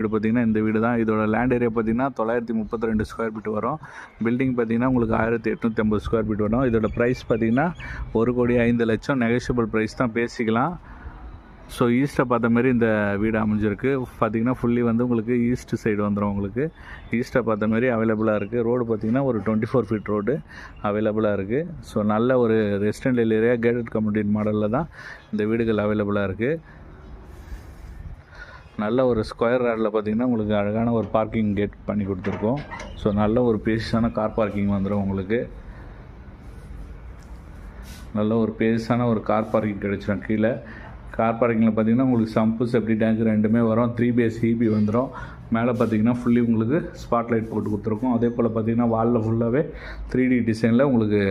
வீடு பார்த்திங்கன்னா இந்த வீடு தான். இதோட லேண்ட் ஏரியா பார்த்திங்கன்னா 932 ஸ்கொயர் ஃபீட் வரும். பில்டிங் பார்த்திங்கன்னா உங்களுக்கு 1850 ஸ்கொயர் ஃபீட் வரும். இதோட ப்ரைஸ் பார்த்திங்கன்னா 1,05,00,000 நெகோஷியபிள் ப்ரைஸ் தான், பேசிக்கலாம். ஸோ ஈஸ்ட்டை பார்த்த மாதிரி இந்த வீடு அமைஞ்சிருக்கு. பார்த்திங்கன்னா ஃபுல்லி வந்து உங்களுக்கு ஈஸ்ட் சைடு வந்துடும். உங்களுக்கு ஈஸ்ட்டை பார்த்த மாதிரி அவைலபிளாக இருக்குது. ரோடு பார்த்திங்கன்னா ஒரு 24 ஃபீட் ரோடு அவைலபிளாக இருக்குது. ஸோ நல்ல ஒரு ரெசிடென்ஷியல் ஏரியா கேட்டட் கம்யூனிட்டி மாடலில் தான் இந்த வீடுகள் அவைலபிளாக இருக்குது. நல்ல ஒரு ஸ்கொயர் யார்டில் பார்த்திங்கன்னா உங்களுக்கு அழகான ஒரு பார்க்கிங் கேட் பண்ணி கொடுத்துருக்கோம். ஸோ நல்ல ஒரு பேசியஸான கார் பார்க்கிங் வந்துடும். உங்களுக்கு நல்ல ஒரு பேசியஸான ஒரு கார் பார்க்கிங் கிடைச்சிடும். கீழே கார் பார்க்கிங்கில் பார்த்திங்கன்னா உங்களுக்கு சம்பு செப்டி டேங்க் ரெண்டுமே வரும். 3 பேஸ் EB வந்துடும். மேலே பார்த்திங்கன்னா ஃபுல்லி உங்களுக்கு ஸ்பாட் லைட் போட்டு கொடுத்துருக்கோம். அதே போல் பார்த்திங்கன்னா வாலில் ஃபுல்லாகவே 3D டிசைனில் உங்களுக்கு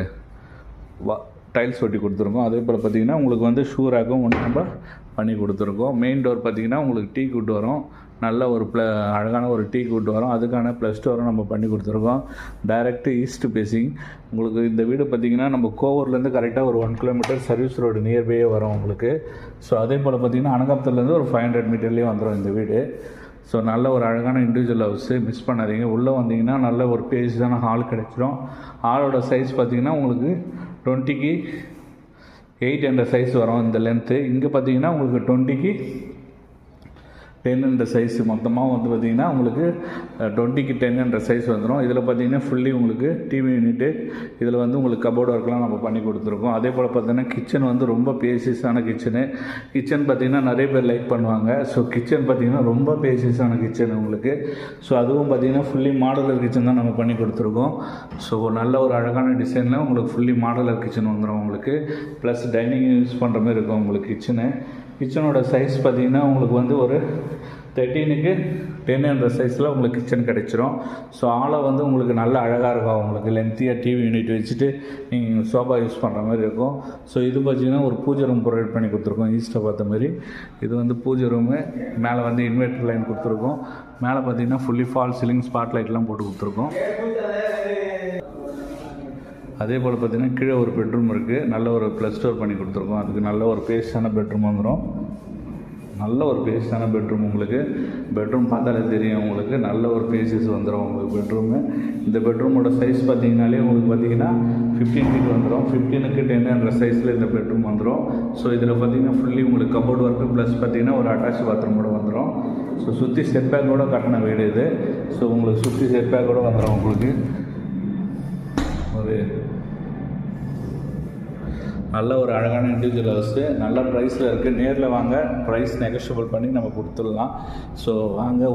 டைல்ஸ் ஒட்டி கொடுத்துருக்கோம். அதே போல் பார்த்திங்கன்னா உங்களுக்கு வந்து ஷூ ரேக்கும் ஒன்று நம்ம பண்ணி கொடுத்துருக்கோம். மெயின் டோர் பார்த்திங்கன்னா உங்களுக்கு டீ குட் வரும். நல்ல ஒரு அழகான ஒரு டீ குட் வரும். அதுக்கான ப்ளஸ் டோரும் நம்ம பண்ணி கொடுத்துருக்கோம். டைரெக்டு ஈஸ்ட் பேசிங். உங்களுக்கு இந்த வீடு பார்த்திங்கன்னா நம்ம கோவூர்லேருந்து கரெக்டாக ஒரு 1 கிலோமீட்டர் சர்வீஸ் ரோடு நியர்பையே வரும் உங்களுக்கு. ஸோ அதே போல் பார்த்திங்கன்னா அனகாபுரத்துலேருந்து ஒரு 500 மீட்டர்லேயே வந்துடும் இந்த வீடு. ஸோ நல்ல ஒரு அழகான இண்டிவிஜுவல் ஹவுஸு, மிஸ் பண்ணாதீங்க. உள்ளே வந்தீங்கன்னா நல்ல ஒரு பேஸான ஹால் கிடைச்சிடும். ஹாலோட சைஸ் பார்த்திங்கன்னா உங்களுக்கு 20க்கு 8 என்ற சைஸ் வரும் இந்த லென்த்து. இங்கே பார்த்தீங்கன்னா உங்களுக்கு 20க்கு 10 என்ற சைஸ் மொத்தமாக வந்து பார்த்திங்கன்னா உங்களுக்கு 20க்கு 10 என்ற சைஸ் வந்துடும். இதில் பார்த்திங்கன்னா ஃபுல்லி உங்களுக்கு டிவி யூனிட்டு, இதில் வந்து உங்களுக்கு கபோர்டு ஒர்க்லாம் நம்ம பண்ணி கொடுத்துருக்கோம். அதே போல் பார்த்திங்கன்னா கிச்சன் வந்து ரொம்ப பேசியஸான கிச்சனு. கிச்சன் பார்த்திங்கன்னா நிறைய பேர் லைக் பண்ணுவாங்க. ஸோ கிச்சன் பார்த்திங்கன்னா ரொம்ப பேசியஸான கிச்சன் உங்களுக்கு. ஸோ அதுவும் பார்த்திங்கன்னா ஃபுல்லி மாடலர் கிச்சன் தான் நம்ம பண்ணி கொடுத்துருக்கோம். ஸோ நல்ல ஒரு அழகான டிசைனில் உங்களுக்கு ஃபுல்லி மாடலர் கிச்சன் வந்துடும் உங்களுக்கு. ப்ளஸ் டைனிங் யூஸ் பண்ணுற மாதிரி இருக்கும் உங்களுக்கு கிச்சனு. கிச்சனோட சைஸ் பார்த்திங்கன்னா உங்களுக்கு வந்து ஒரு 13க்கு 10 என்ற சைஸில் உங்களுக்கு கிச்சன் கிடச்சிரும். ஸோ ஆளை வந்து உங்களுக்கு நல்ல அழகாக இருக்கும். உங்களுக்கு லென்த்தியாக டிவி யூனிட் வச்சுட்டு நீங்கள் சோஃபா யூஸ் பண்ணுற மாதிரி இருக்கும். ஸோ இது பார்த்திங்கன்னா ஒரு பூஜை ரூம் ப்ரொவைட் பண்ணி கொடுத்துருக்கோம். ஈஸ்ட்டை பார்த்த மாதிரி இது வந்து பூஜை ரூமு. மேலே வந்து இன்வெர்டர் லைன் கொடுத்துருக்கோம். மேலே பார்த்திங்கன்னா ஃபுல்லி ஃபால் சீலிங் ஸ்பாட் லைட்லாம் போட்டு கொடுத்துருக்கோம். அதே போல் பார்த்திங்கன்னா கீழே ஒரு பெட்ரூம் இருக்குது. நல்ல ஒரு ப்ளஸ் ஸ்டோர் பண்ணி கொடுத்துருக்கோம். அதுக்கு நல்ல ஒரு பேஸான பெட்ரூம் வந்துடும். நல்ல ஒரு பேஸான பெட்ரூம். உங்களுக்கு பெட்ரூம் பார்த்தாலே தெரியும் உங்களுக்கு நல்ல ஒரு பேஸஸ் வந்துடும் உங்களுக்கு பெட்ரூமு. இந்த பெட்ரூமோட சைஸ் பார்த்திங்கனாலே உங்களுக்கு பார்த்திங்கன்னா 15 ஃபீட் வந்துடும். 15க்கு 10 என்ற சைஸில் இந்த பெட்ரூம் வந்துடும். ஸோ இதில் பார்த்திங்கன்னா ஃபுல்லி உங்களுக்கு கபோர்டு ஒர்க்கு ப்ளஸ் பார்த்திங்கன்னா ஒரு அட்டாச் பாத்ரூமோடு வந்துடும். ஸோ சுற்றி செட் பேக்கோடு கட்டின வீடு இது. ஸோ உங்களுக்கு சுற்றி செட் பேக்கோடு வந்துடும். உங்களுக்கு ஒரு நல்ல ஒரு அழகான இண்டிவிஜுவல் ஹவுஸு, நல்ல ப்ரைஸில் இருக்குது. நேரில் வாங்க, ப்ரைஸ் நெகோஷியபிள் பண்ணி நம்ம கொடுத்துடலாம். ஸோ வாங்க.